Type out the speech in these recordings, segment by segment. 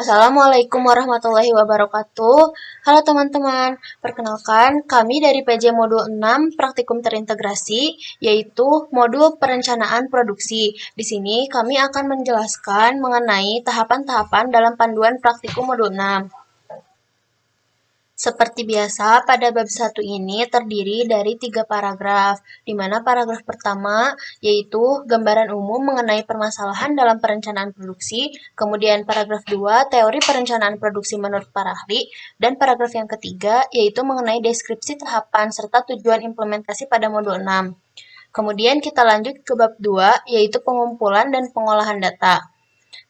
Assalamualaikum warahmatullahi wabarakatuh. Halo teman-teman, perkenalkan kami dari PJ Modul 6 Praktikum Terintegrasi, yaitu Modul Perencanaan Produksi. Di sini kami akan menjelaskan mengenai tahapan-tahapan dalam panduan Praktikum Modul 6. Seperti biasa, pada bab 1 ini terdiri dari 3 paragraf, di mana paragraf pertama yaitu gambaran umum mengenai permasalahan dalam perencanaan produksi, kemudian paragraf 2 teori perencanaan produksi menurut para ahli, dan paragraf yang ketiga yaitu mengenai deskripsi tahapan serta tujuan implementasi pada modul 6. Kemudian kita lanjut ke bab 2 yaitu pengumpulan dan pengolahan data.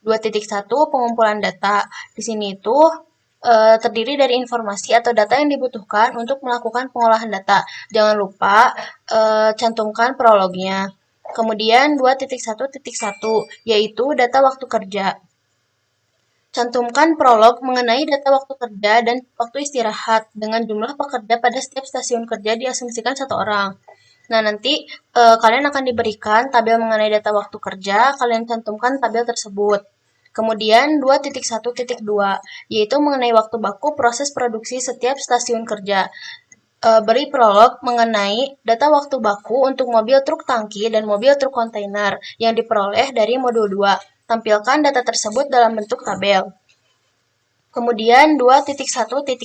2.1 pengumpulan data. Di sini itu terdiri dari informasi atau data yang dibutuhkan untuk melakukan pengolahan data. Jangan lupa cantumkan prolognya. Kemudian 2.1.1 yaitu data waktu kerja. Cantumkan prolog mengenai data waktu kerja dan waktu istirahat dengan jumlah pekerja pada setiap stasiun kerja diasumsikan 1 orang. Nah, nanti kalian akan diberikan tabel mengenai data waktu kerja, kalian cantumkan tabel tersebut. Kemudian 2.1.2 yaitu mengenai waktu baku proses produksi setiap stasiun kerja. Beri prolog mengenai data waktu baku untuk mobil truk tangki dan mobil truk kontainer yang diperoleh dari modul 2. Tampilkan data tersebut dalam bentuk tabel. Kemudian 2.1.3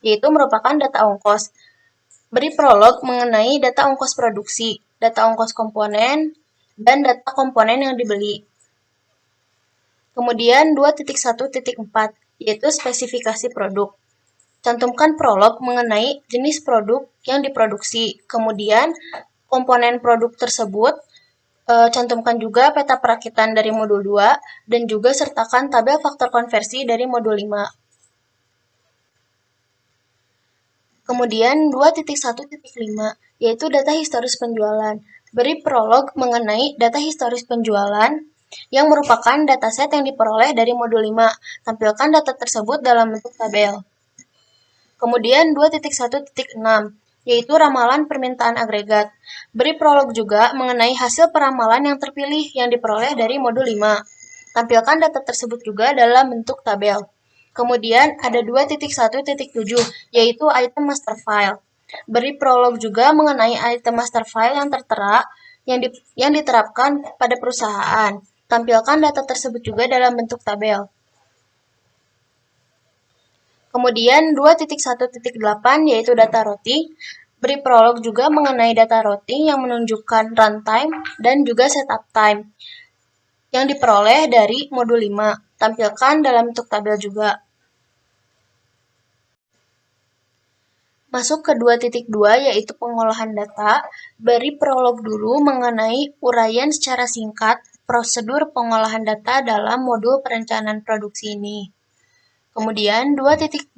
yaitu merupakan data ongkos. Beri prolog mengenai data ongkos produksi, data ongkos komponen, dan data komponen yang dibeli. Kemudian 2.1.4 yaitu spesifikasi produk. Cantumkan prolog mengenai jenis produk yang diproduksi. Kemudian komponen produk tersebut cantumkan juga peta perakitan dari modul 2 dan juga sertakan tabel faktor konversi dari modul 5. Kemudian 2.1.5 yaitu data historis penjualan. Beri prolog mengenai data historis penjualan yang merupakan dataset yang diperoleh dari modul 5. Tampilkan data tersebut dalam bentuk tabel. Kemudian 2.1.6 yaitu ramalan permintaan agregat. Beri prolog juga mengenai hasil peramalan yang terpilih yang diperoleh dari modul 5. Tampilkan data tersebut juga dalam bentuk tabel. Kemudian ada 2.1.7 yaitu item master file. Beri prolog juga mengenai item master file yang tertera yang diterapkan pada perusahaan. Tampilkan data tersebut juga dalam bentuk tabel. Kemudian 2.1.8 yaitu data routing. Beri prolog juga mengenai data routing yang menunjukkan runtime dan juga setup time yang diperoleh dari modul 5. Tampilkan dalam bentuk tabel juga. Masuk ke 2.2 yaitu pengolahan data. Beri prolog dulu mengenai uraian secara singkat prosedur pengolahan data dalam modul perencanaan produksi ini. Kemudian 2.2.1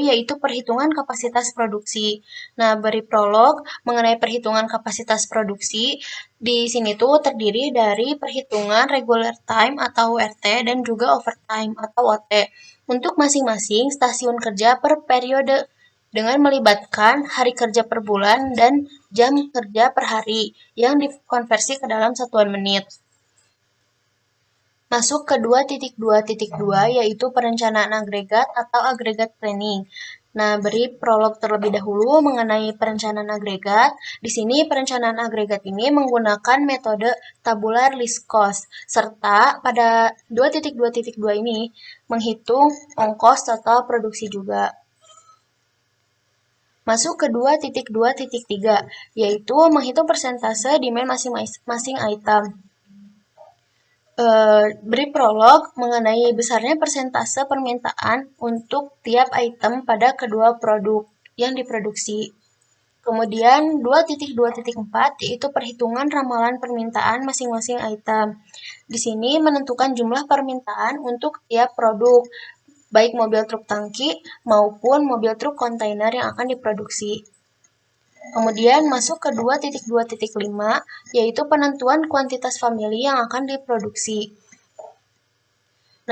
yaitu perhitungan kapasitas produksi. Nah, beri prolog mengenai perhitungan kapasitas produksi. Di sini tuh terdiri dari perhitungan regular time atau RT dan juga overtime atau OT untuk masing-masing stasiun kerja per periode dengan melibatkan hari kerja per bulan dan jam kerja per hari yang dikonversi ke dalam satuan menit. Masuk ke 2.2.2 yaitu perencanaan agregat atau agregat planning. Nah, beri prolog terlebih dahulu mengenai perencanaan agregat. Di sini perencanaan agregat ini menggunakan metode tabular list cost serta pada 2.2.2 ini menghitung ongkos total produksi juga. Masuk ke 2.2.3 yaitu menghitung persentase demand masing-masing item. Beri prolog mengenai besarnya persentase permintaan untuk tiap item pada kedua produk yang diproduksi. Kemudian 2.2.4 yaitu perhitungan ramalan permintaan masing-masing item. Di sini menentukan jumlah permintaan untuk tiap produk, baik mobil truk tangki maupun mobil truk kontainer yang akan diproduksi. Kemudian masuk ke 2.2.5 yaitu penentuan kuantitas famili yang akan diproduksi.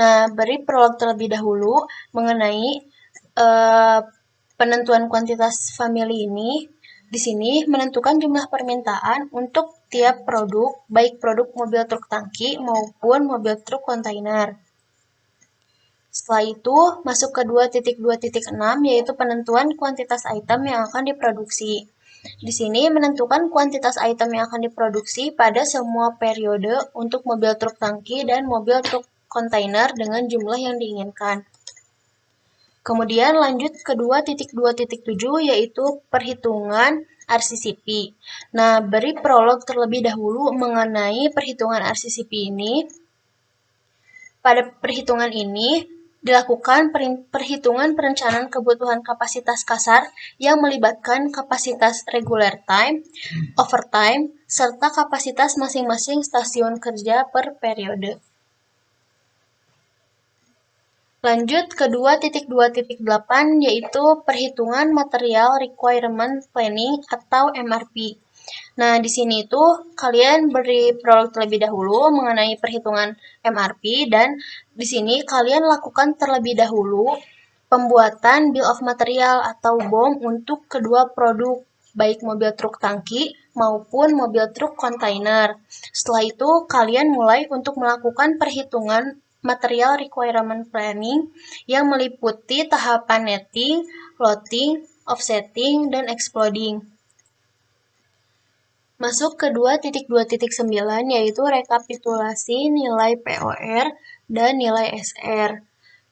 Nah, beri prolog terlebih dahulu mengenai penentuan kuantitas famili ini. Di sini menentukan jumlah permintaan untuk tiap produk, baik produk mobil truk tangki maupun mobil truk kontainer. Setelah itu, masuk ke 2.2.6 yaitu penentuan kuantitas item yang akan diproduksi. Di sini menentukan kuantitas item yang akan diproduksi pada semua periode untuk mobil truk tangki dan mobil truk kontainer dengan jumlah yang diinginkan. Kemudian lanjut ke 2.2.7 yaitu perhitungan RCCP. Nah, beri prolog terlebih dahulu mengenai perhitungan RCCP ini. Pada perhitungan ini, dilakukan perhitungan perencanaan kebutuhan kapasitas kasar yang melibatkan kapasitas regular time, overtime, serta kapasitas masing-masing stasiun kerja per periode. Lanjut ke 2.2.8 yaitu perhitungan material requirement planning atau MRP. Nah, di sini tuh kalian beri prolog terlebih dahulu mengenai perhitungan MRP dan di sini kalian lakukan terlebih dahulu pembuatan bill of material atau BOM untuk kedua produk baik mobil truk tangki maupun mobil truk kontainer. Setelah itu kalian mulai untuk melakukan perhitungan material requirement planning yang meliputi tahapan netting, loading, offsetting, dan exploding. Masuk ke 2.2.9 yaitu rekapitulasi nilai POR dan nilai SR.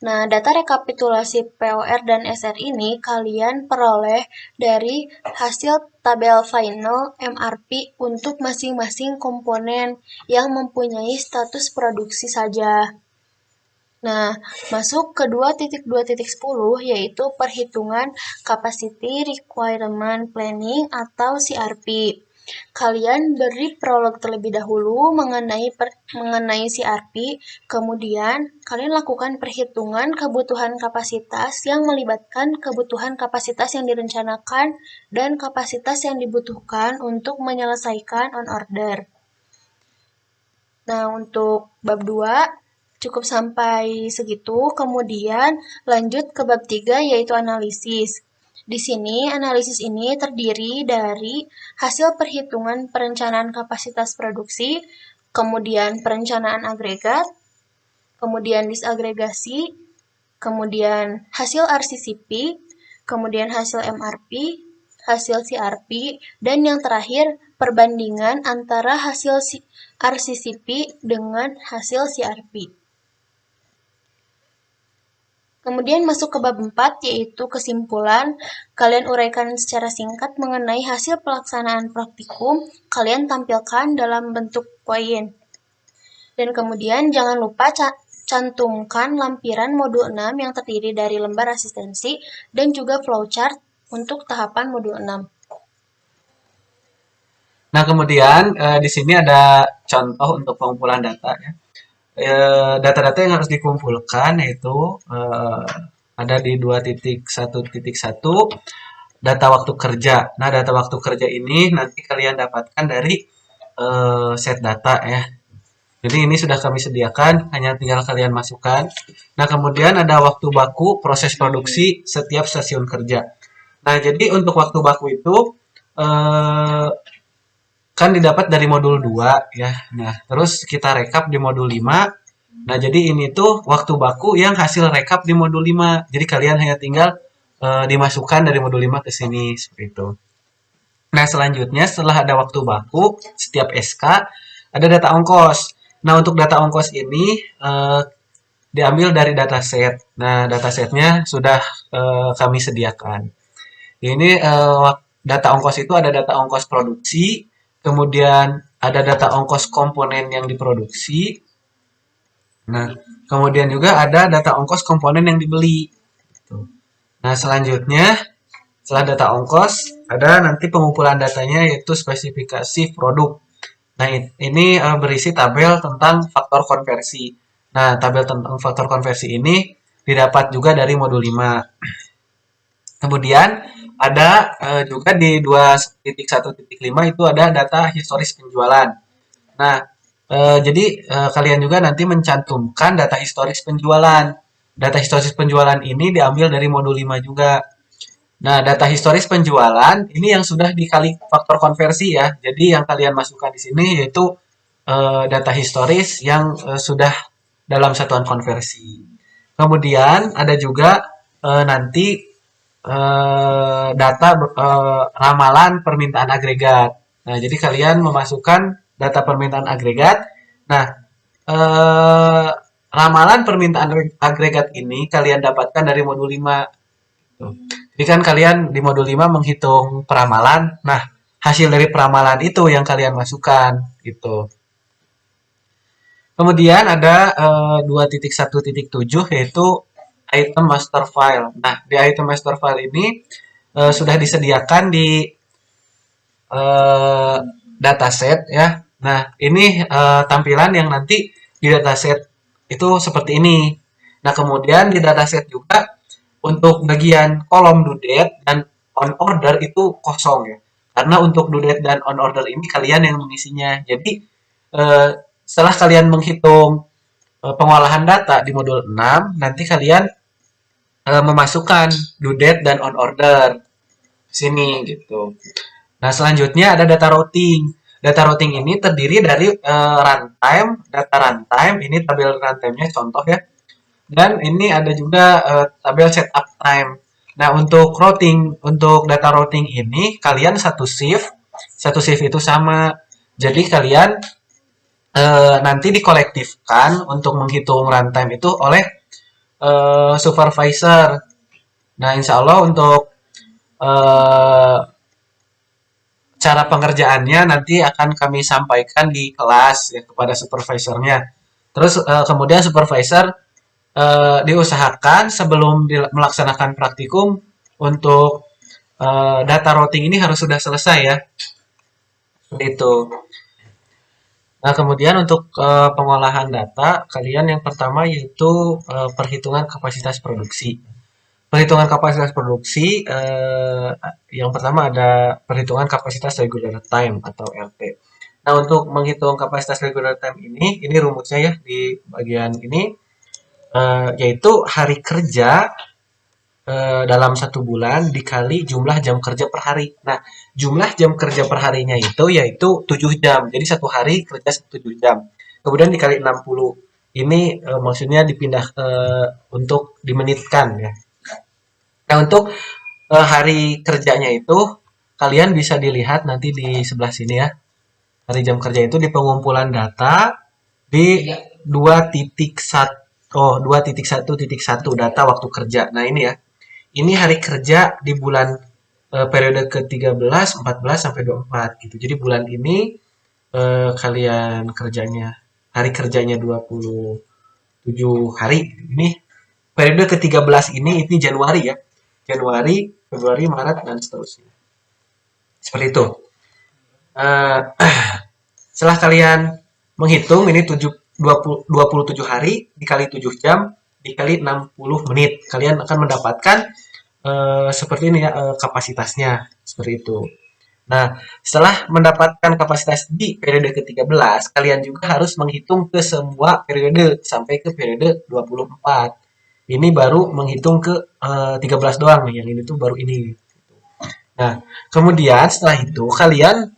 Nah, data rekapitulasi POR dan SR ini kalian peroleh dari hasil tabel final MRP untuk masing-masing komponen yang mempunyai status produksi saja. Nah, masuk ke 2.2.10 yaitu perhitungan Capacity Requirement Planning atau CRP. Kalian beri prolog terlebih dahulu mengenai CRP, kemudian kalian lakukan perhitungan kebutuhan kapasitas yang melibatkan kebutuhan kapasitas yang direncanakan dan kapasitas yang dibutuhkan untuk menyelesaikan on order. Nah, untuk bab 2 cukup sampai segitu, kemudian lanjut ke bab 3 yaitu analisis. Di sini analisis ini terdiri dari hasil perhitungan perencanaan kapasitas produksi, kemudian perencanaan agregat, kemudian disagregasi, kemudian hasil RCCP, kemudian hasil MRP, hasil CRP, dan yang terakhir perbandingan antara hasil RCCP dengan hasil CRP. Kemudian masuk ke bab 4 yaitu kesimpulan. Kalian uraikan secara singkat mengenai hasil pelaksanaan praktikum, kalian tampilkan dalam bentuk poin. Dan kemudian jangan lupa cantumkan lampiran modul 6 yang terdiri dari lembar asistensi dan juga flowchart untuk tahapan modul 6. Nah, kemudian di sini ada contoh untuk pengumpulan data ya. Data-data yang harus dikumpulkan yaitu ada di 2.1.1 data waktu kerja. Nah, data waktu kerja ini nanti kalian dapatkan dari set data ya. Jadi ini sudah kami sediakan, hanya tinggal kalian masukkan. Nah, kemudian ada waktu baku proses produksi setiap stasiun kerja. Nah, jadi untuk waktu baku itu kan didapat dari modul 2 ya. Nah, terus kita rekap di modul 5. Nah, jadi ini tuh waktu baku yang hasil rekap di modul 5. Jadi kalian hanya tinggal dimasukkan dari modul 5 ke sini seperti itu. Nah, selanjutnya setelah ada waktu baku, setiap SK ada data ongkos. Nah, untuk data ongkos ini diambil dari dataset. Nah, datasetnya sudah kami sediakan. Ini data ongkos itu ada data ongkos produksi, kemudian ada data ongkos komponen yang diproduksi. Nah, kemudian juga ada data ongkos komponen yang dibeli. Nah, selanjutnya setelah data ongkos ada nanti pengumpulan datanya yaitu spesifikasi produk. Nah, ini berisi tabel tentang faktor konversi. Nah, tabel tentang faktor konversi ini didapat juga dari modul 5. Kemudian ada juga di 2.1.5 itu ada data historis penjualan. Nah, jadi kalian juga nanti mencantumkan data historis penjualan. Data historis penjualan ini diambil dari modul 5 juga. Nah, data historis penjualan ini yang sudah dikali faktor konversi ya. Jadi yang kalian masukkan di sini yaitu data historis yang sudah dalam satuan konversi. Kemudian ada juga nanti data ramalan permintaan agregat. Nah, jadi kalian memasukkan data permintaan agregat. Nah, eh, ramalan permintaan agregat ini kalian dapatkan dari modul 5. Tuh. Jadi kan kalian di modul 5 menghitung peramalan. Nah, hasil dari peramalan itu yang kalian masukkan gitu. Kemudian ada 2.1.7 yaitu item master file. Nah, di item master file ini sudah disediakan di eh, dataset ya. Nah, ini tampilan yang nanti di dataset itu seperti ini. Nah, kemudian di dataset juga untuk bagian kolom due date dan on order itu kosong ya. Karena untuk due date dan on order ini kalian yang mengisinya. Jadi eh, setelah kalian menghitung pengolahan data di modul 6, nanti kalian memasukkan due date dan on order sini gitu. Nah, selanjutnya ada data routing. Data routing ini terdiri dari runtime, data runtime, ini tabel runtime-nya contoh ya. Dan ini ada juga tabel setup time. Nah, untuk data routing ini kalian satu shift itu sama. Jadi kalian nanti dikolektifkan untuk menghitung runtime itu oleh supervisor. Nah, insya Allah untuk eh, cara pengerjaannya nanti akan kami sampaikan di kelas ya kepada supervisornya. Terus kemudian supervisor diusahakan sebelum melaksanakan praktikum untuk data routing ini harus sudah selesai ya. Seperti itu. Nah, kemudian untuk pengolahan data, kalian yang pertama yaitu perhitungan kapasitas produksi. Perhitungan kapasitas produksi, yang pertama ada perhitungan kapasitas regular time atau RT. Nah, untuk menghitung kapasitas regular time ini rumusnya ya di bagian ini, yaitu hari kerja dalam satu bulan dikali jumlah jam kerja per hari. Nah, jumlah jam kerja per harinya itu yaitu 7 jam. Jadi satu hari kerja 7 jam. Kemudian dikali 60. Ini maksudnya dipindah untuk dimenitkan ya. Nah, untuk hari kerjanya itu kalian bisa dilihat nanti di sebelah sini ya. Hari jam kerja itu di pengumpulan data di 2.1.1.1 data waktu kerja. Nah, ini ya. Ini hari kerja di bulan periode ke-13, 14 sampai 24 gitu. Jadi bulan ini kalian kerjanya hari kerjanya 27 hari. Ini periode ke-13 ini Januari ya. Januari, Februari, Maret dan seterusnya. Seperti itu. Eh, setelah kalian menghitung ini 27 hari dikali 7 jam dikali 60 menit. Kalian akan mendapatkan seperti ini ya kapasitasnya. Seperti itu. Nah, setelah mendapatkan kapasitas di periode ke-13, kalian juga harus menghitung ke semua periode sampai ke periode 24. Ini baru menghitung ke 13 doang nih, yang ini tuh baru ini. Nah, kemudian setelah itu kalian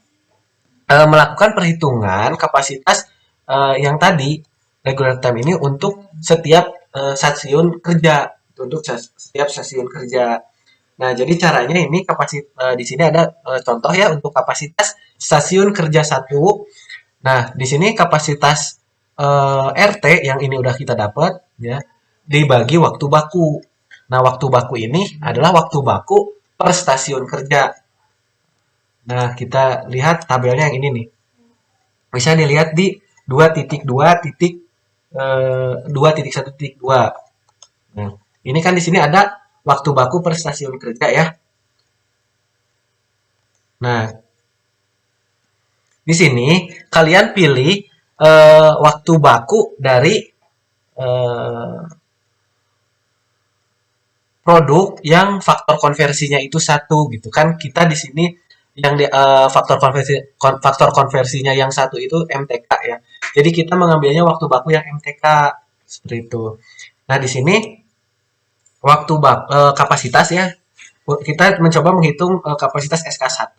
melakukan perhitungan kapasitas yang tadi regular time ini untuk setiap stasiun kerja, untuk setiap stasiun kerja. Nah, jadi caranya ini di sini ada contoh ya untuk kapasitas stasiun kerja satu. Nah, di sini kapasitas RT yang ini udah kita dapat ya dibagi waktu baku. Nah, waktu baku ini adalah waktu baku per stasiun kerja. Nah, kita lihat tabelnya yang ini nih. Bisa dilihat di 2.2.2.1.2. Nah, ini kan di sini ada waktu baku per stasiun kerja ya. Nah, di sini kalian pilih waktu baku dari eh, produk yang faktor konversinya itu satu gitu kan. Kita di sini yang faktor konversinya yang satu itu MTK ya. Jadi kita mengambilnya waktu baku yang MTK seperti itu. Nah, di sini waktu kapasitas ya. Kita mencoba menghitung kapasitas SK1.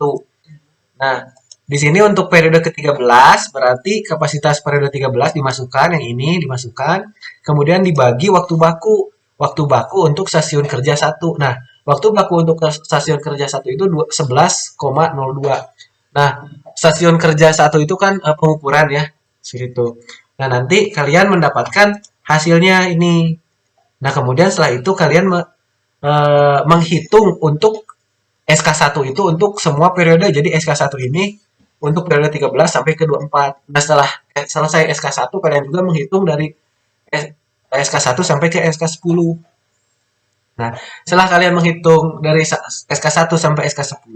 Nah, Di sini untuk periode ke-13 berarti kapasitas periode 13 dimasukkan, yang ini dimasukkan, kemudian dibagi waktu baku. Waktu baku untuk stasiun kerja 1. Nah, waktu baku untuk stasiun kerja 1 itu 11,02. Nah, stasiun kerja 1 itu kan pengukuran ya, segitu. Nah, nanti kalian mendapatkan hasilnya ini. Nah, kemudian setelah itu kalian menghitung untuk SK1 itu untuk semua periode. Jadi SK1 ini untuk periode 13 sampai ke 24. Nah, setelah selesai SK1 kalian juga menghitung dari SK1 sampai ke SK10. Nah, setelah kalian menghitung dari SK1 sampai SK10,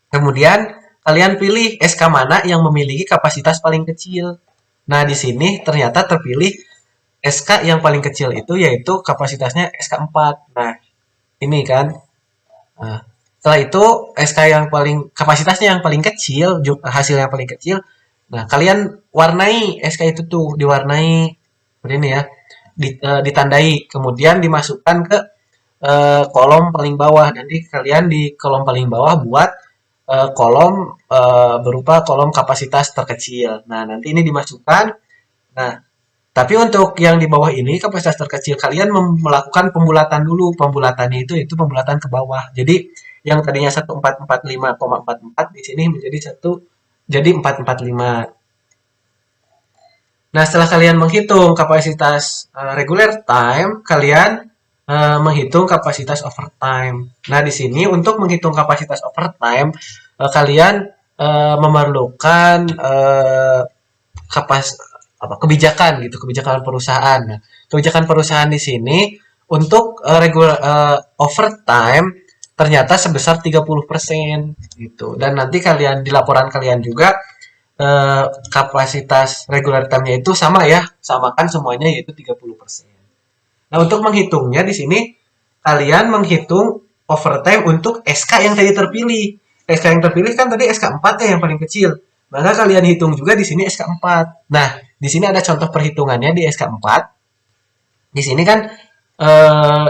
kemudian kalian pilih SK mana yang memiliki kapasitas paling kecil. Nah, di sini ternyata terpilih SK yang paling kecil itu yaitu kapasitasnya SK4. Nah, ini kan. Nah, setelah itu SK yang paling kapasitasnya yang paling kecil, hasil yang paling kecil. Nah, kalian warnai SK itu tuh, diwarnai seperti ini ya. Ditandai, kemudian dimasukkan ke kolom paling bawah. Nanti kalian di kolom paling bawah buat kolom berupa kolom kapasitas terkecil. Nah, nanti ini dimasukkan. Nah, tapi untuk yang di bawah ini kapasitas terkecil kalian melakukan pembulatan dulu. Pembulatannya itu pembulatan ke bawah. Jadi yang tadinya 1445,44 di sini menjadi jadi 445. Nah, setelah kalian menghitung kapasitas regular time, kalian menghitung kapasitas overtime. Nah, di sini untuk menghitung kapasitas overtime, kalian memerlukan kebijakan gitu, kebijakan perusahaan. Nah, kebijakan perusahaan di sini untuk regular overtime ternyata sebesar 30% gitu. Dan nanti kalian di laporan kalian juga kapasitas regular time-nya itu sama ya, samakan semuanya yaitu 30%. Nah, untuk menghitungnya di sini kalian menghitung overtime untuk SK yang tadi terpilih. SK yang terpilih kan tadi SK4 ya yang paling kecil. Maka kalian hitung juga di sini SK4. Nah, di sini ada contoh perhitungannya di SK4. Di sini kan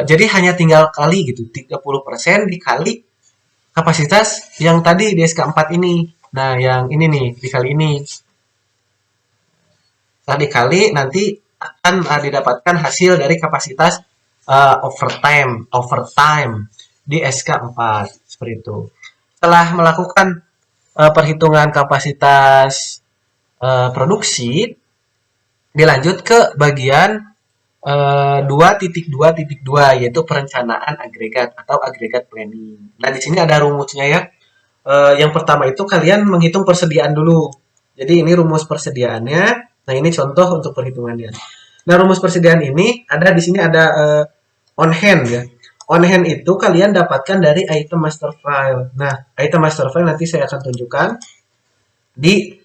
jadi hanya tinggal kali gitu, 30% dikali kapasitas yang tadi di SK4 ini. Nah, yang ini nih, dikali ini. Setelah dikali, nanti akan didapatkan hasil dari kapasitas overtime di SK4. Seperti itu. Setelah melakukan perhitungan kapasitas produksi, dilanjut ke bagian 2.2.2 yaitu perencanaan agregat atau agregat planning. Nah, di sini ada rumusnya ya. Yang pertama itu kalian menghitung persediaan dulu. Jadi ini rumus persediaannya. Nah, ini contoh untuk perhitungannya. Nah, rumus persediaan ini ada di sini ada on hand ya. On hand itu kalian dapatkan dari item master file. Nah, item master file nanti saya akan tunjukkan di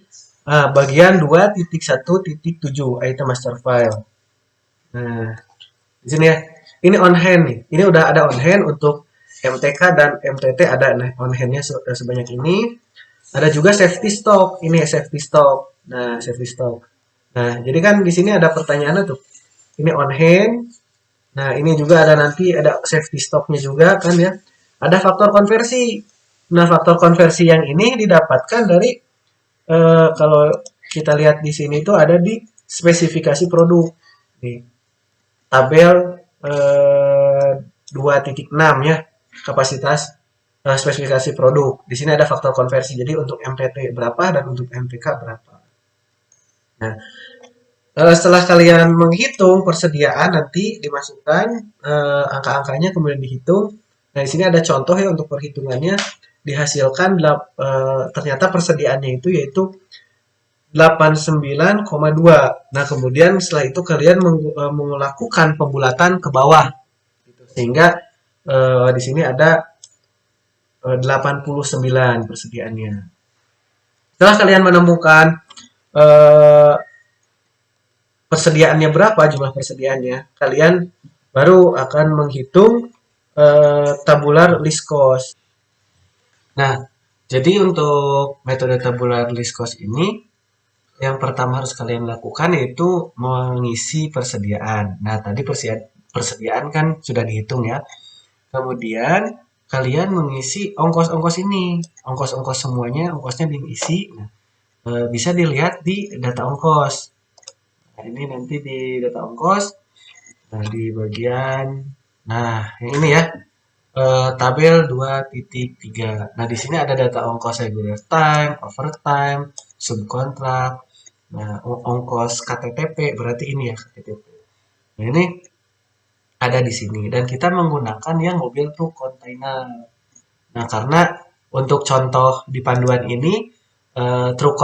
bagian 2.1.7 item master file. Nah, di sini ya. Ini on hand nih. Ini udah ada on hand untuk MTK dan MTT ada on hand-nya sebanyak ini. Ada juga safety stock. Ini safety stock. Nah, safety stock. Nah, jadi kan di sini ada pertanyaannya tuh. Ini on hand. Nah, ini juga ada nanti ada safety stock-nya juga kan ya. Ada faktor konversi. Nah, faktor konversi yang ini didapatkan dari kalau kita lihat di sini itu ada di spesifikasi produk. Nih, tabel 2.6 ya, kapasitas spesifikasi produk. Di sini ada faktor konversi. Jadi untuk MTT berapa dan untuk MTK berapa. Nah, setelah kalian menghitung persediaan nanti dimasukkan angka-angkanya kemudian dihitung. Nah, di sini ada contoh ya untuk perhitungannya dihasilkan ternyata persediaannya itu yaitu 89,2. Nah, kemudian setelah itu kalian melakukan pembulatan ke bawah. Sehingga di sini ada 89 persediaannya. Setelah kalian menemukan persediaannya berapa, jumlah persediaannya, kalian baru akan menghitung tabular list cost. Nah, jadi untuk metode tabular list cost ini yang pertama harus kalian lakukan yaitu mengisi persediaan. Nah, tadi persediaan kan sudah dihitung ya. Kemudian kalian mengisi ongkos-ongkos ini. Ongkos-ongkos semuanya, ongkosnya diisi. Nah, bisa dilihat di data ongkos. Nah, ini nanti di data ongkos. Nah, di bagian, nah, yang ini ya, tabel 2.3. Nah, di sini ada data ongkos regular time, overtime, subkontrak. Nah, ongkos KTTP berarti ini ya KTTP. Nah, ini ada di sini dan kita menggunakan yang mobil truk kontainer. Nah, karena untuk contoh di panduan ini truk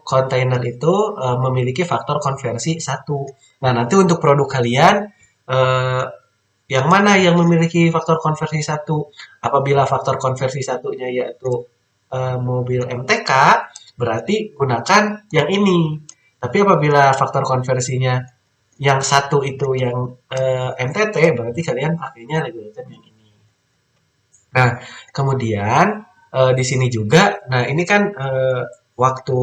kontainer itu memiliki faktor konversi 1. Nah, nanti untuk produk kalian eh, yang mana yang memiliki faktor konversi 1? Apabila faktor konversi satunya yaitu mobil MTK, berarti gunakan yang ini. Tapi apabila faktor konversinya yang satu itu yang MTT, berarti kalian pakainya regulator yang ini. Nah, kemudian di sini juga, nah ini kan waktu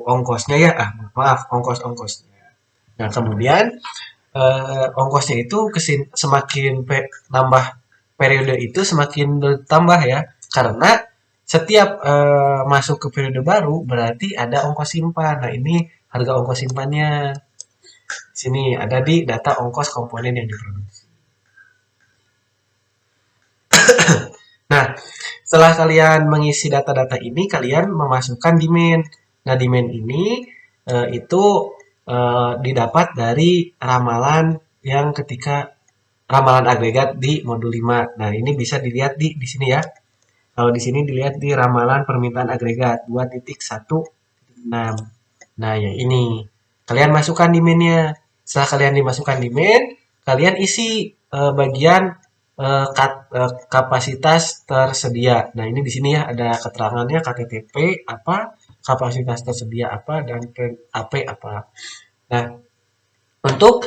ongkosnya ya, maaf, ongkos-ongkosnya. Nah, kemudian ongkosnya itu semakin nambah periode itu semakin bertambah ya, karena setiap masuk ke periode baru berarti ada ongkos simpan. Nah, ini harga ongkos simpannya. Sini ada di data ongkos komponen yang diproduksi. Nah, setelah kalian mengisi data-data ini, kalian memasukkan demand. Nah, demand ini itu didapat dari ramalan yang ketika ramalan agregat di modul 5. Nah, ini bisa dilihat di sini ya. Kalau di sini dilihat di ramalan permintaan agregat 2.1.6. Nah, yang ini. Kalian masukkan demand-nya. Setelah kalian dimasukkan demand, kalian isi bagian kapasitas tersedia. Nah, ini di sini ya ada keterangannya KTTP apa, kapasitas tersedia apa, dan AP apa. Nah, untuk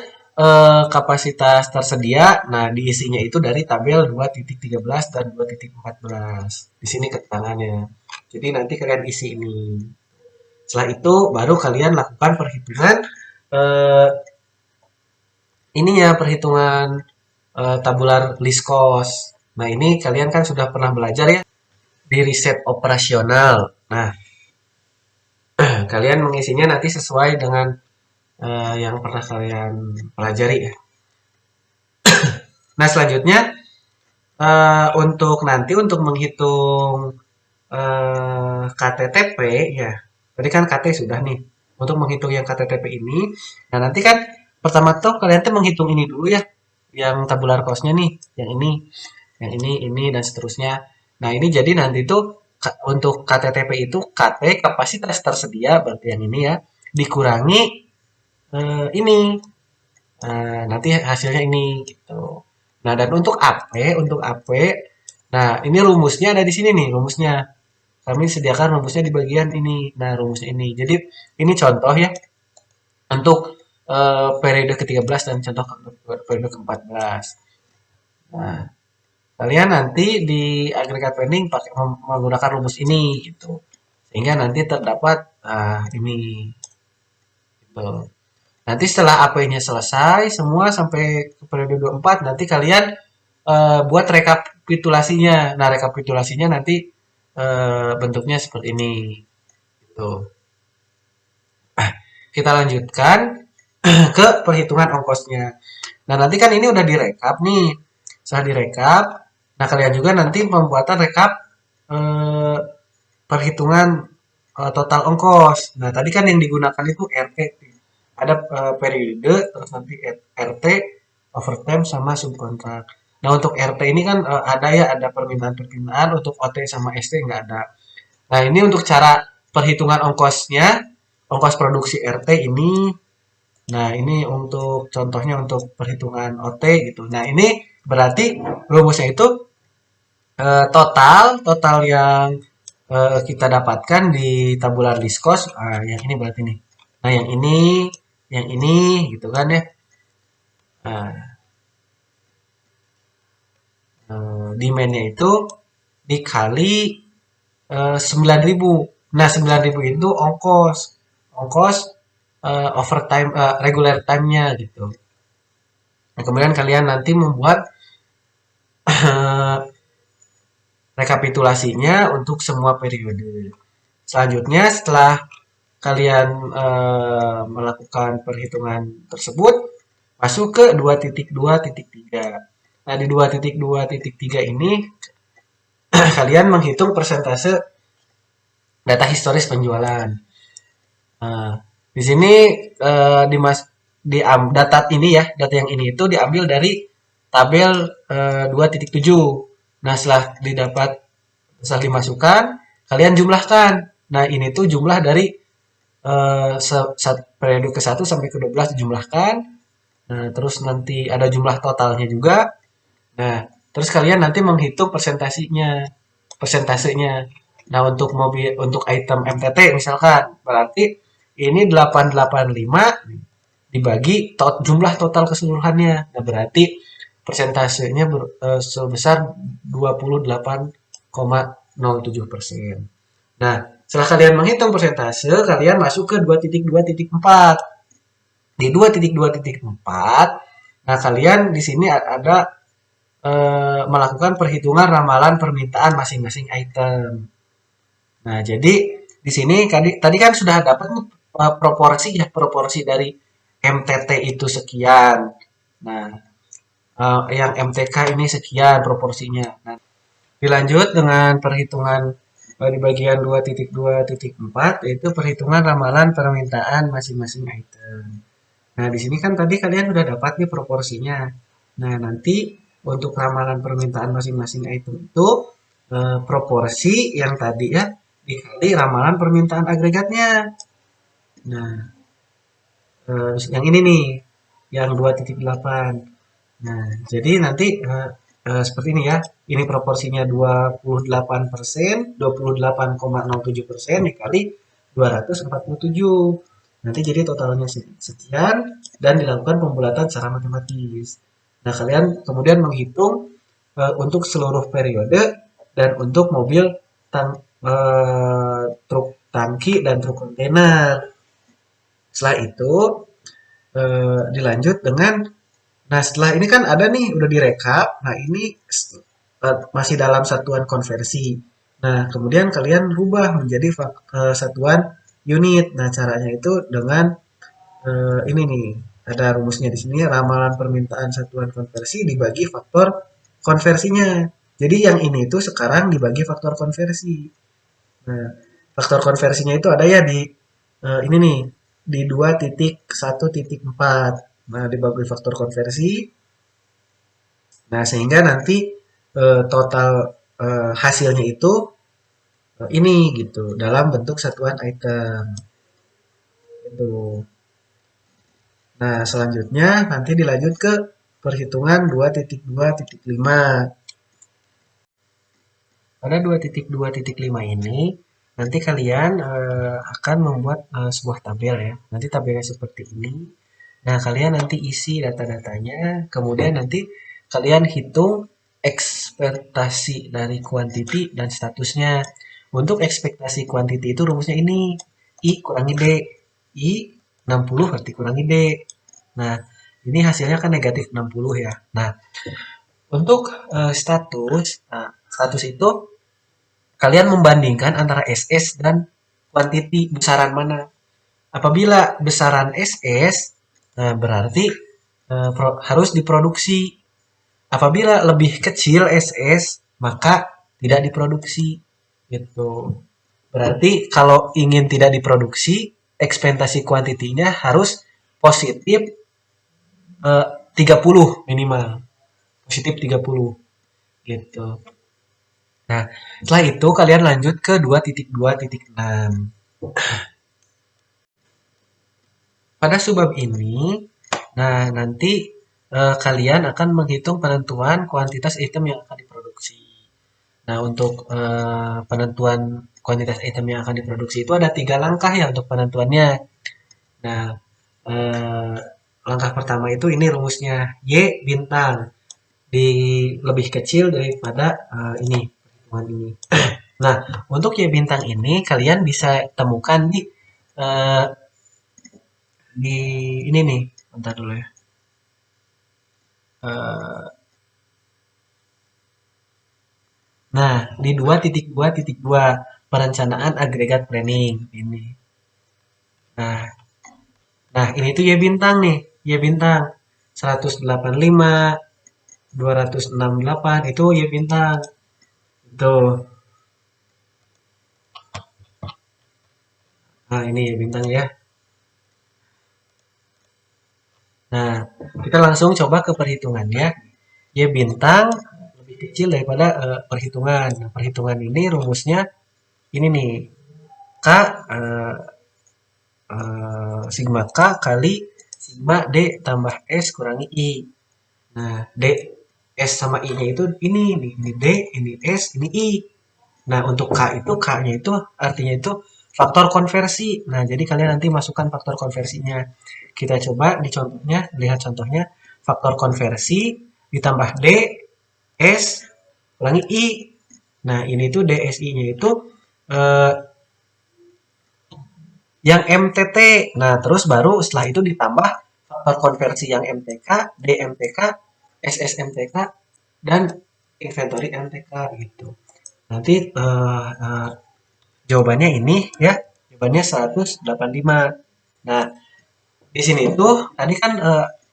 kapasitas tersedia, nah diisinya itu dari tabel 2.13 dan 2.14. Di sini keterangannya. Jadi nanti kalian isi ini. Setelah itu baru kalian lakukan perhitungan eh, ininya perhitungan tabular list cost. Nah, ini kalian kan sudah pernah belajar ya di riset operasional. Nah, kalian mengisinya nanti sesuai dengan yang pernah kalian pelajari ya. Nah, selanjutnya untuk nanti untuk menghitung KTTP ya. Tadi kan KT sudah nih. Untuk menghitung yang KTTP ini, nah nanti kan pertama tuh kalian tuh menghitung ini dulu ya, yang tabular cost-nya nih, yang ini, dan seterusnya. Nah, ini jadi nanti tuh untuk KTTP itu KT kapasitas tersedia berarti yang ini ya, dikurangi ini. Nanti hasilnya ini gitu. Nah, dan untuk AP, nah ini rumusnya ada di sini nih rumusnya. Kami sediakan rumusnya di bagian ini. Nah, rumusnya ini. Jadi ini contoh ya untuk periode ke-13 dan contoh periode ke-14. Nah, kalian nanti di agregat planning pakai menggunakan rumus ini gitu. Sehingga nanti terdapat ini gitu. Nanti setelah AP-nya selesai semua sampai ke periode 24 nanti kalian buat rekapitulasinya. Nah, rekapitulasinya nanti bentuknya seperti ini gitu. Nah, kita lanjutkan ke perhitungan ongkosnya. Nah, nanti kan ini udah direkap nih. Setelah direkap, nah kalian juga nanti pembuatan rekap eh, perhitungan total ongkos. Nah, tadi kan yang digunakan itu RT. Ada periode, terus nanti RT, overtime, sama subkontrak. Nah, untuk RT ini kan ada ya, ada permintaan-permintaan. Untuk OT sama ST nggak ada. Nah, ini untuk cara perhitungan ongkosnya, ongkos produksi RT ini. Nah, ini untuk contohnya untuk perhitungan OT gitu. Nah, ini berarti rumusnya itu total yang kita dapatkan di tabular list cost. Yang ini berarti nih. Nah, yang ini gitu kan ya. Nah, demand-nya itu dikali 9.000. Nah, 9.000 itu ongkos overtime regular time-nya gitu. Nah, kemudian kalian nanti membuat rekapitulasinya untuk semua periode. Selanjutnya setelah kalian melakukan perhitungan tersebut, masuk ke 2.2.3. Nah, di 2.2.3 ini kalian menghitung persentase data historis penjualan. Nah, di sini di mas di data ini ya, data yang ini itu diambil dari tabel 2.7. Nah, setelah dimasukkan, kalian jumlahkan. Nah, ini tuh jumlah dari periode ke 1 sampai ke 12 dijumlahkan. Nah, terus nanti ada jumlah totalnya juga. Nah, terus kalian nanti menghitung persentasenya. Nah, untuk item MTT misalkan, berarti ini 885 dibagi jumlah total keseluruhannya. Nah, berarti persentasenya sebesar 28,07%. Nah, setelah kalian menghitung persentase, kalian masuk ke 2.2.4. Di 2.2.4, nah kalian di sini ada melakukan perhitungan ramalan permintaan masing-masing item. Nah, jadi di sini tadi kan sudah dapat nih proporsi dari MTT itu sekian. Nah, yang MTK ini sekian proporsinya. Nah, dilanjut dengan perhitungan di bagian 2.2.4 yaitu perhitungan ramalan permintaan masing-masing item. Nah, di sini kan tadi kalian sudah dapat nih proporsinya. Nah, nanti untuk ramalan permintaan masing-masing item itu proporsi yang tadi ya dikali ramalan permintaan agregatnya. Nah, yang ini nih, yang 2.8. Nah, jadi nanti seperti ini ya. Ini proporsinya 28%, 28,07% dikali 247. Nanti jadi totalnya sekian dan dilakukan pembulatan secara matematis. Nah, kalian kemudian menghitung untuk seluruh periode dan untuk mobil truk tangki dan truk kontainer. Setelah itu dilanjut dengan, nah setelah ini kan ada nih udah direkap. Nah ini masih dalam satuan konversi. Nah kemudian kalian rubah menjadi satuan unit. Nah caranya itu dengan ini nih ada rumusnya di sini, ramalan permintaan satuan konversi dibagi faktor konversinya. Jadi yang ini itu sekarang dibagi faktor konversi. Nah, faktor konversinya itu ada ya di ini nih di 2.1.4. Nah, dibagi faktor konversi. Nah, sehingga nanti total hasilnya itu ini gitu dalam bentuk satuan item. Itu. Nah, selanjutnya nanti dilanjut ke perhitungan 2.2.5. Pada 2.2.5 ini, nanti kalian akan membuat sebuah tabel ya. Nanti tabelnya seperti ini. Nah, kalian nanti isi data-datanya, kemudian nanti kalian hitung ekspektasi dari kuantiti dan statusnya. Untuk ekspektasi kuantiti itu rumusnya ini, I kurangi D. I 60 berarti kurangi D. Nah, ini hasilnya kan negatif 60 ya. Nah, untuk status itu kalian membandingkan antara SS dan kuantiti besaran mana. Apabila besaran SS, berarti harus diproduksi. Apabila lebih kecil SS, maka tidak diproduksi. Gitu. Berarti kalau ingin tidak diproduksi, ekspektasi kuantitinya harus positif 30 minimal. Positif 30 gitu. Nah, setelah itu kalian lanjut ke 2.2.6. Pada subbab ini, nah nanti kalian akan menghitung penentuan kuantitas item yang akan diproduksi. Nah, untuk penentuan kuantitas item yang akan diproduksi itu ada 3 langkah ya untuk penentuannya. Nah, eh, langkah pertama itu ini rumusnya Y bintang di lebih kecil daripada ini perhitungan ini. Nah, untuk Y bintang ini kalian bisa temukan eh, di ini nih. Bentar dulu ya. Eh, Nah, di 2.2.2 perencanaan agregat planning ini. Nah, nah ini tuh Y bintang nih, Y bintang 185, 268 itu Y bintang. Tuh. Nah, ini Y bintang ya. Nah, kita langsung coba ke perhitungannya. Y bintang lebih kecil daripada perhitungan. Nah, perhitungan ini rumusnya ini nih. K eh, sigma K kali sigma D tambah S kurangi I. Nah, D, S sama I-nya itu ini D, ini S, ini I. Nah, untuk K itu, K-nya itu artinya itu faktor konversi. Nah, jadi kalian nanti masukkan faktor konversinya. Kita coba di contohnya, lihat contohnya, faktor konversi ditambah D, S, ulangi I. Nah, ini tuh DSI-nya itu eh, yang MTT. Nah, terus baru setelah itu ditambah faktor konversi yang MTK, DMTK, SSMTK, dan inventory MTK gitu. Nanti jawabannya ini ya, jawabannya 185. Nah, di sini tuh tadi kan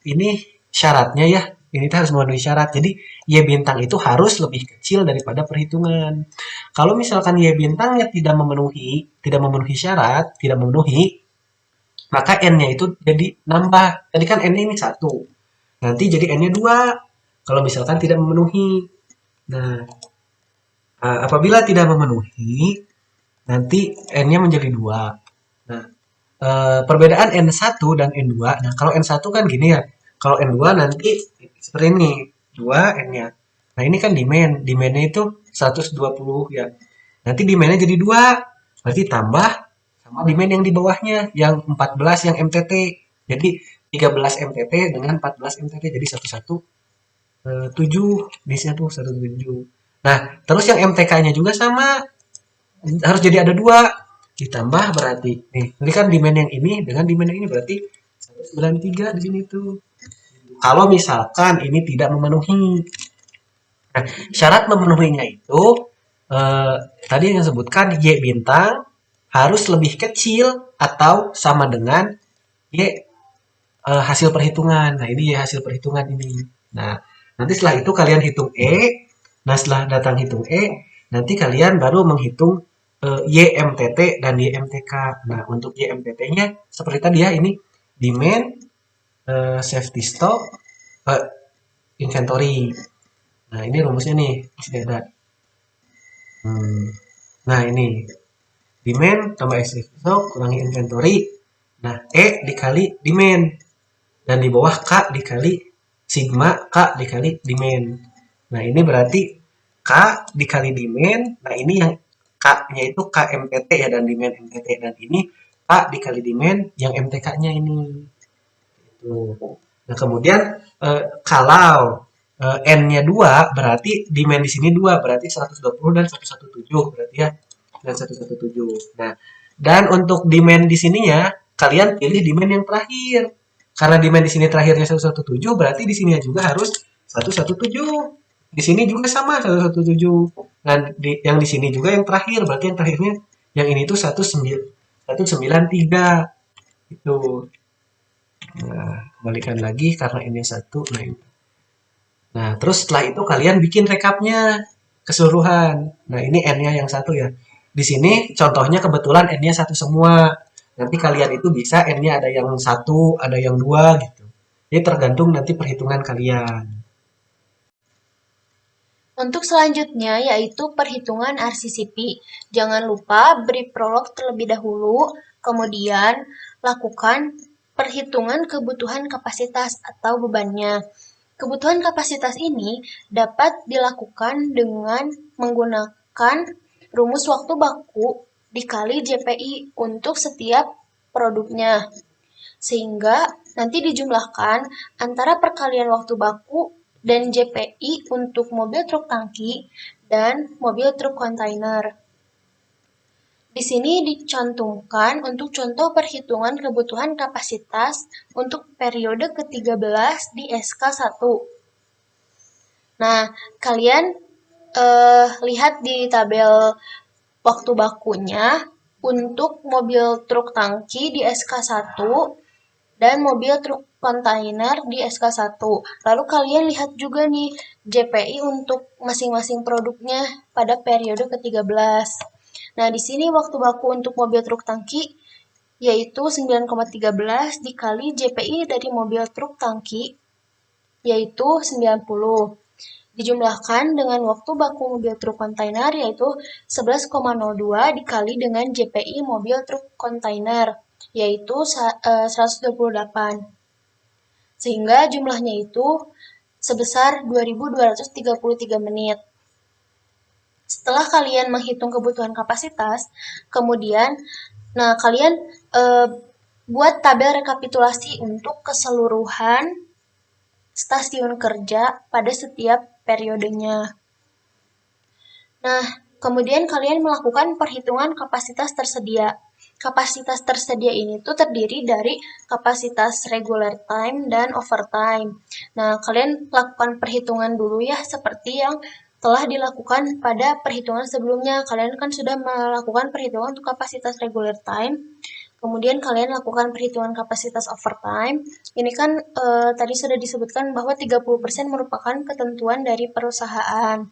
ini syaratnya ya, ini tuh harus memenuhi syarat. Jadi Y bintang itu harus lebih kecil daripada perhitungan. Kalau misalkan Y bintangnya tidak memenuhi syarat, tidak memenuhi, maka N-nya itu jadi nambah. Tadi kan N-nya ini satu, nanti jadi N-nya 2. Kalau misalkan tidak memenuhi. Nah, apabila tidak memenuhi, nanti N-nya menjadi 2. Nah, perbedaan N1 dan N2. Nah, kalau N1 kan gini ya. Kalau N2 nanti seperti ini, 2 N-nya. Nah, ini kan demand. Demand-nya itu 120 ya. Nanti demand-nya jadi 2. Berarti tambah sama demand yang di bawahnya, yang 14 yang MTT. Jadi 13 MTT dengan 14 MTT jadi 117 di satu 117. Nah, terus yang MTK-nya juga sama, harus jadi ada 2 ditambah berarti nih ini kan demand yang ini dengan demand yang ini berarti 193 di sini tuh kalau misalkan ini tidak memenuhi. Nah, syarat memenuhinya itu eh, tadi yang disebutkan Y bintang harus lebih kecil atau sama dengan Y hasil perhitungan. Nah, ini Y hasil perhitungan ini. Nah, nanti setelah itu kalian hitung E. Nah, setelah datang hitung E, nanti kalian baru menghitung YMTT dan YMTK. Nah, untuk YMTT-nya seperti tadi ya, ini demand, safety stock, eh, inventory. Nah, ini rumusnya nih, masih ada. Hmm. Nah, ini demand tambah safety stock kurangi inventory. Nah, E dikali demand. Dan di bawah K dikali sigma K dikali demand. Nah, ini berarti K dikali demand. Nah, ini yang K-nya itu KMTT ya dan demand MTT. Dan ini K dikali demand yang MTK-nya ini. Itu. Nah, kemudian kalau N-nya 2 berarti demand di sini 2 berarti 120 dan 117 berarti ya. Dan 117. Nah, dan untuk demand di sininya kalian pilih demand yang terakhir. Karena demand di sini terakhirnya 117 berarti di sini juga harus 117. Di sini juga sama 117. Nah, yang di sini juga yang terakhir berarti yang terakhirnya yang ini tuh 193 itu. Nah, kembalikan lagi karena ini satu. Nah, terus setelah itu kalian bikin rekapnya keseluruhan. Nah, ini N-nya yang satu ya. Di sini contohnya kebetulan N-nya satu semua. Nanti kalian itu bisa N-nya ada yang satu, ada yang dua gitu. Jadi tergantung nanti perhitungan kalian. Untuk selanjutnya yaitu perhitungan RCCP. Jangan lupa beri prolog terlebih dahulu, kemudian lakukan perhitungan kebutuhan kapasitas atau bebannya. Kebutuhan kapasitas ini dapat dilakukan dengan menggunakan rumus waktu baku dikali JPI untuk setiap produknya. Sehingga nanti dijumlahkan antara perkalian waktu baku dan JPI untuk mobil truk tangki dan mobil truk kontainer. Di sini dicantumkan untuk contoh perhitungan kebutuhan kapasitas untuk periode ke-13 di SK1. Nah, kalian lihat di tabel waktu bakunya untuk mobil truk tangki di SK1 dan mobil truk kontainer di SK1. Lalu kalian lihat juga nih JPI untuk masing-masing produknya pada periode ke-13. Nah, di sini waktu baku untuk mobil truk tangki yaitu 9,13 dikali JPI dari mobil truk tangki yaitu 90. Dijumlahkan dengan waktu baku mobil truk kontainer yaitu 11,02 dikali dengan JPI mobil truk kontainer yaitu 128. Sehingga jumlahnya itu sebesar 2.233 menit. Setelah kalian menghitung kebutuhan kapasitas, kemudian kalian buat tabel rekapitulasi untuk keseluruhan stasiun kerja pada setiap periodenya. Nah, kemudian kalian melakukan perhitungan kapasitas tersedia. Kapasitas tersedia ini tuh terdiri dari kapasitas regular time dan overtime. Nah, kalian lakukan perhitungan dulu ya, seperti yang telah dilakukan pada perhitungan sebelumnya. Kalian kan sudah melakukan perhitungan untuk kapasitas regular time, kemudian kalian lakukan perhitungan kapasitas overtime. Ini kan tadi sudah disebutkan bahwa 30% merupakan ketentuan dari perusahaan.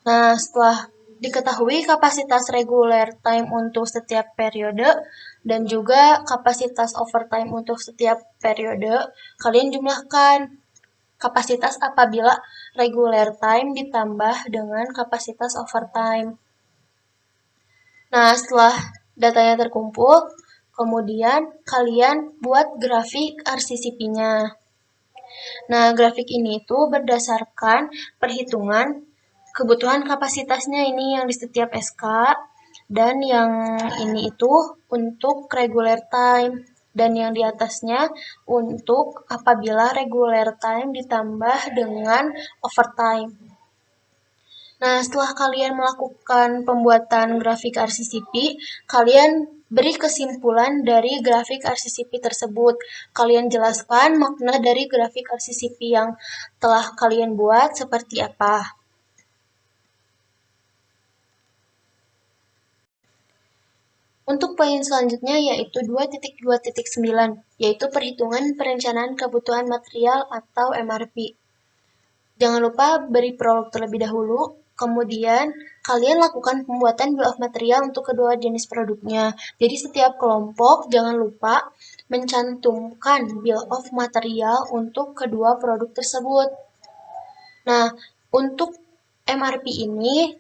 Nah, setelah diketahui kapasitas regular time untuk setiap periode dan juga kapasitas overtime untuk setiap periode, kalian jumlahkan kapasitas apabila regular time ditambah dengan kapasitas overtime. Nah, setelah datanya terkumpul, kemudian kalian buat grafik RCCP-nya. Nah, grafik ini itu berdasarkan perhitungan kebutuhan kapasitasnya ini yang di setiap SK, dan yang ini itu untuk regular time, dan yang di atasnya untuk apabila regular time ditambah dengan overtime. Nah, setelah kalian melakukan pembuatan grafik RCCP, kalian beri kesimpulan dari grafik RCCP tersebut. Kalian jelaskan makna dari grafik RCCP yang telah kalian buat seperti apa. Untuk poin selanjutnya yaitu 2.2.9, yaitu perhitungan perencanaan kebutuhan material atau MRP. Jangan lupa beri prolog terlebih dahulu, kemudian kalian lakukan pembuatan bill of material untuk kedua jenis produknya. Jadi setiap kelompok jangan lupa mencantumkan bill of material untuk kedua produk tersebut. Nah, untuk MRP ini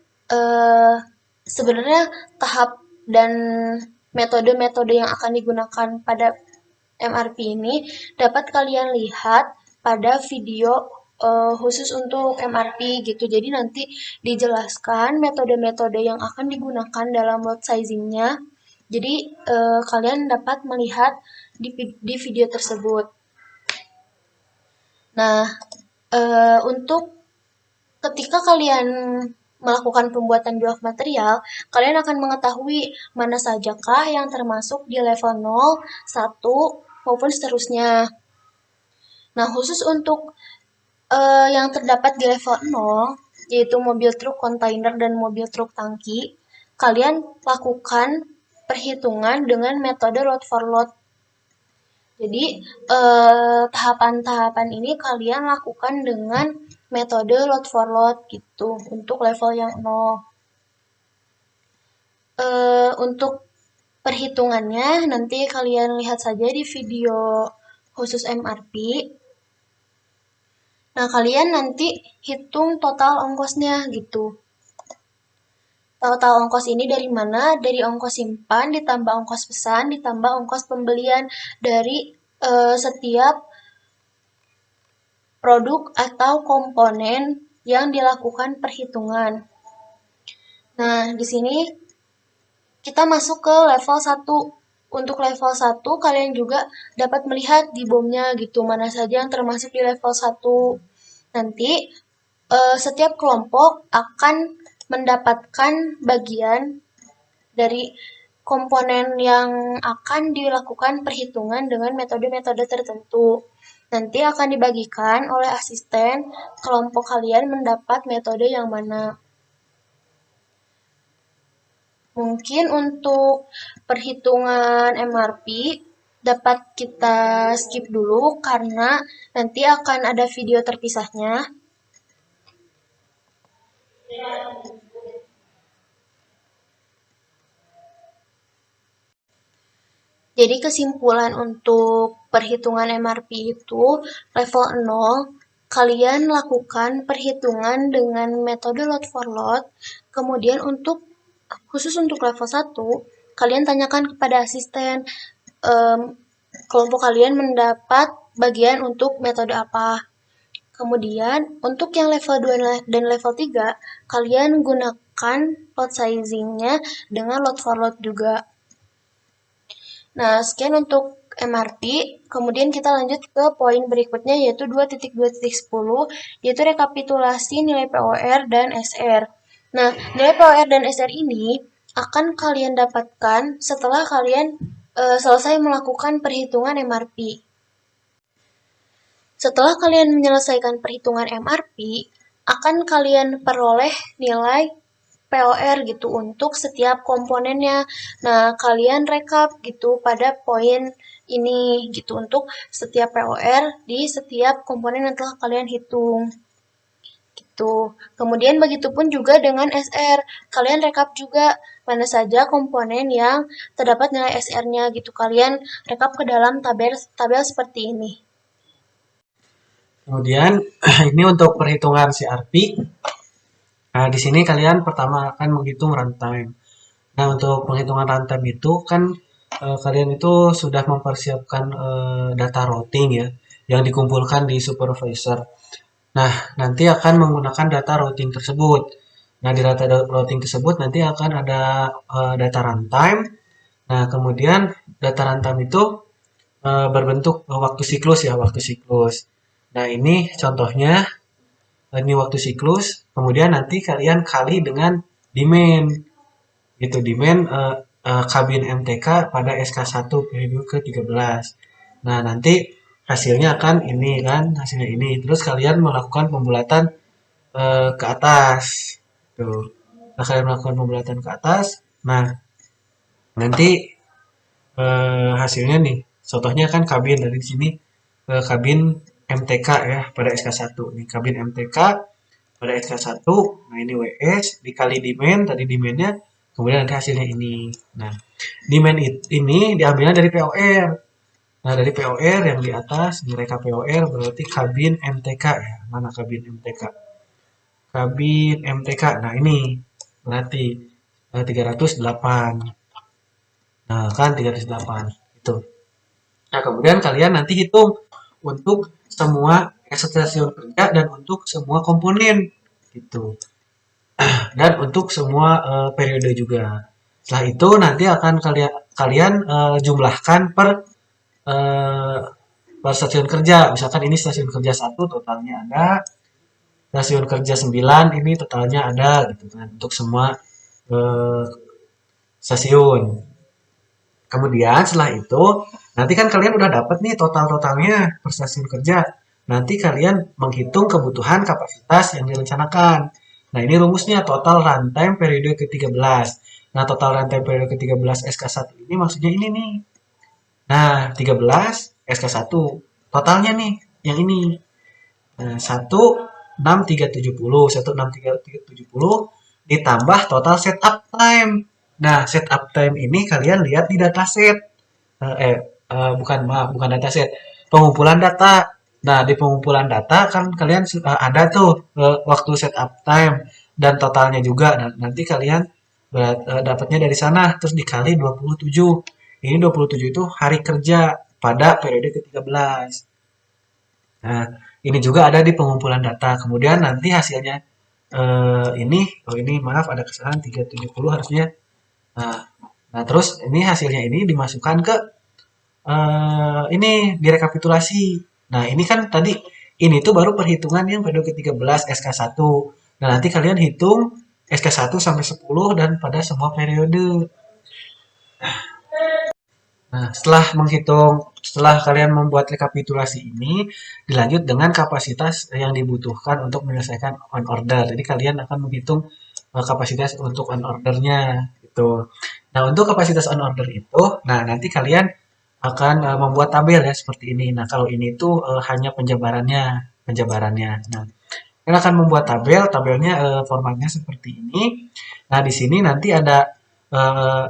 sebenarnya tahap dan metode-metode yang akan digunakan pada MRP ini dapat kalian lihat pada video khusus untuk MRP gitu. Jadi nanti dijelaskan metode-metode yang akan digunakan dalam load sizing-nya. Jadi kalian dapat melihat di video tersebut. Nah, untuk ketika kalian melakukan pembuatan bill of material, kalian akan mengetahui mana sajakah yang termasuk di level 0, 1, maupun seterusnya. Nah, khusus untuk yang terdapat di level 0, yaitu mobil truk kontainer dan mobil truk tangki, kalian lakukan perhitungan dengan metode load for load. Jadi, tahapan-tahapan ini kalian lakukan dengan metode load for load gitu, untuk level yang 0. Untuk perhitungannya, nanti kalian lihat saja di video khusus MRP. Nah, kalian nanti hitung total ongkosnya gitu. Total ongkos ini dari mana? Dari ongkos simpan, ditambah ongkos pesan, ditambah ongkos pembelian dari setiap produk atau komponen yang dilakukan perhitungan. Nah, di sini kita masuk ke level 1. Untuk level 1, kalian juga dapat melihat di BOM-nya gitu, mana saja yang termasuk di level 1. Nanti setiap kelompok akan mendapatkan bagian dari komponen yang akan dilakukan perhitungan dengan metode-metode tertentu. Nanti akan dibagikan oleh asisten, kelompok kalian mendapat metode yang mana. Mungkin untuk perhitungan MRP dapat kita skip dulu karena nanti akan ada video terpisahnya. Jadi kesimpulan untuk perhitungan MRP itu level 0, kalian lakukan perhitungan dengan metode load for load. Kemudian khusus untuk level 1, kalian tanyakan kepada asisten kelompok kalian mendapat bagian untuk metode apa. Kemudian untuk yang level 2 dan level 3, kalian gunakan load sizing-nya dengan load for load juga. Nah, sekian untuk MRP. Kemudian kita lanjut ke poin berikutnya yaitu 2.2.10, yaitu rekapitulasi nilai POR dan SR. Nah, nilai POR dan SR ini akan kalian dapatkan setelah kalian selesai melakukan perhitungan MRP. Setelah kalian menyelesaikan perhitungan MRP, akan kalian peroleh nilai POR gitu untuk setiap komponennya. Nah, kalian rekap gitu pada poin ini gitu untuk setiap POR di setiap komponen yang telah kalian hitung. Gitu. Kemudian begitupun juga dengan SR. Kalian rekap juga mana saja komponen yang terdapat nilai SR-nya gitu. Kalian rekap ke dalam tabel seperti ini. Kemudian ini untuk perhitungan CRP. Nah, di sini kalian pertama akan menghitung runtime. Nah, untuk penghitungan runtime itu kan kalian itu sudah mempersiapkan data routing ya, yang dikumpulkan di supervisor. Nah, nanti akan menggunakan data routing tersebut. Nah, di data routing tersebut nanti akan ada data runtime. Nah, kemudian data runtime itu berbentuk waktu siklus ya, waktu siklus. Nah, ini contohnya, ini waktu siklus. Kemudian nanti kalian kali dengan demand. Gitu, demand kabin MTK pada SK1 periode ke-13. Nah, nanti hasilnya akan ini kan, hasilnya ini. Terus kalian melakukan pembulatan ke atas. Tuh. Nah, kalian melakukan pembulatan ke atas. Nah, nanti hasilnya nih. Contohnya kan kabin dari sini kabin MTK ya pada SK1. Nih, kabin MTK pada SK1. Nah, ini WS dikali demand, tadi demandnya, kemudian nanti hasilnya ini. Nah, demand ini diambilnya dari POR. Nah, dari POR yang di atas, nilai KPOR berarti kabin MTK ya. Mana kabin MTK? Kabin MTK. Nah, ini berarti 308. Nah, kan 308. Itu. Nah, kemudian kalian nanti hitung untuk semua stasiun kerja dan untuk semua komponen. Gitu. Dan untuk semua periode juga. Setelah itu nanti akan kalian jumlahkan eh, per stasiun kerja. Misalkan ini stasiun kerja 1 totalnya ada, stasiun kerja 9 ini totalnya ada gitu kan untuk semua eh, stasiun. Kemudian setelah itu nanti kan kalian udah dapat nih totalnya per stasiun kerja. Nanti kalian menghitung kebutuhan kapasitas yang direncanakan. Nah, ini rumusnya total runtime periode ke-13. Nah, total runtime periode ke-13 SK1 ini maksudnya ini nih. Nah, 13 SK1 totalnya nih yang ini. Nah, 16370 ditambah total setup time. Nah, setup time ini kalian lihat di dataset. Bukan, maaf, bukan dataset. Pengumpulan data. Nah, di pengumpulan data kan kalian ada tuh waktu setup time dan totalnya juga. Nah, nanti kalian dapatnya dari sana terus dikali 27. Ini 27 itu hari kerja pada periode ke-13. Nah, ini juga ada di pengumpulan data. Kemudian nanti hasilnya ini maaf ada kesalahan 370 harusnya. Nah, nah terus ini hasilnya ini dimasukkan ke ini direkapitulasi. Nah, ini kan tadi ini tuh baru perhitungan yang periode ke-13 SK1. Nah, nanti kalian hitung SK1 sampai 10 dan pada semua periode. Nah, setelah kalian membuat rekapitulasi ini, dilanjut dengan kapasitas yang dibutuhkan untuk menyelesaikan on order. Jadi kalian akan menghitung kapasitas untuk on ordernya gitu. Nah, untuk kapasitas on order itu, nah nanti kalian akan membuat tabel ya seperti ini. Nah, kalau ini tuh hanya penjabarannya. Nah, kalian akan membuat tabelnya formatnya seperti ini. Nah, di sini nanti ada eh,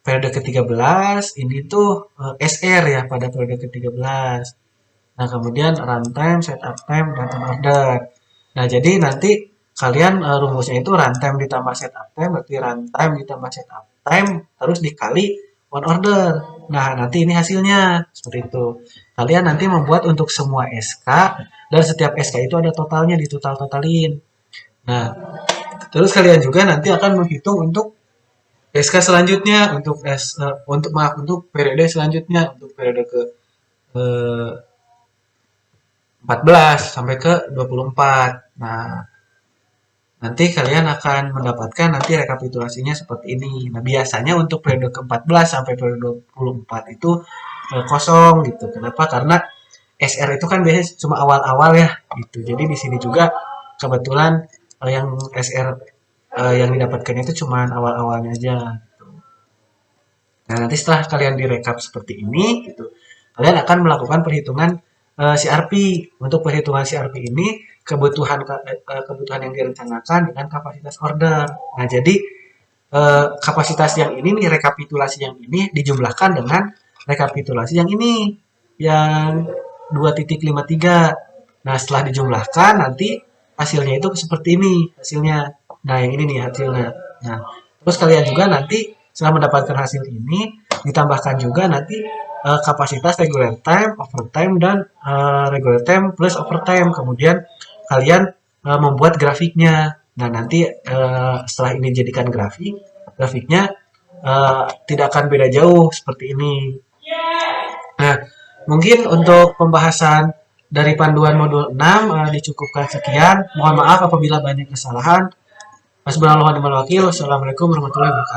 periode ke-13, ini tuh SR ya pada periode ke-13. Nah, kemudian runtime, setup time, dan on order. Nah, jadi nanti kalian rumusnya itu runtime ditambah setup time, berarti runtime ditambah setup time, terus dikali on order. Nah, nanti ini hasilnya seperti itu. Kalian nanti membuat untuk semua SK, dan setiap SK itu ada totalnya, ditotal-totalin. Nah, terus kalian juga nanti akan menghitung untuk SK selanjutnya, untuk periode selanjutnya, untuk periode ke eh, 14 sampai ke 24. Nah, nanti kalian akan mendapatkan nanti rekapitulasinya seperti ini. Nah, biasanya untuk periode ke-14 sampai periode 24 itu kosong gitu. Kenapa? Karena SR itu kan biasanya cuma awal-awal ya gitu. Jadi di sini juga kebetulan yang SR yang didapatkannya itu cuma awal-awalnya aja. Nah, nanti setelah kalian direkap seperti ini, gitu, kalian akan melakukan perhitungan CRP. Untuk perhitungan CRP ini, kebutuhan yang direncanakan dengan kapasitas order. Nah, jadi kapasitas yang ini nih, rekapitulasi yang ini dijumlahkan dengan rekapitulasi yang ini, yang 2,53. Nah, setelah dijumlahkan, nanti hasilnya itu seperti ini hasilnya. Nah, yang ini nih hasilnya. Nah, terus kalian juga nanti setelah mendapatkan hasil ini, ditambahkan juga nanti kapasitas regular time, overtime, dan regular time plus overtime. Kemudian kalian membuat grafiknya. Nah, nanti setelah ini jadikan grafiknya tidak akan beda jauh seperti ini. Nah, mungkin untuk pembahasan dari panduan modul 6 dicukupkan sekian. Mohon maaf apabila banyak kesalahan. Wassalamualaikum warahmatullahi wabarakatuh.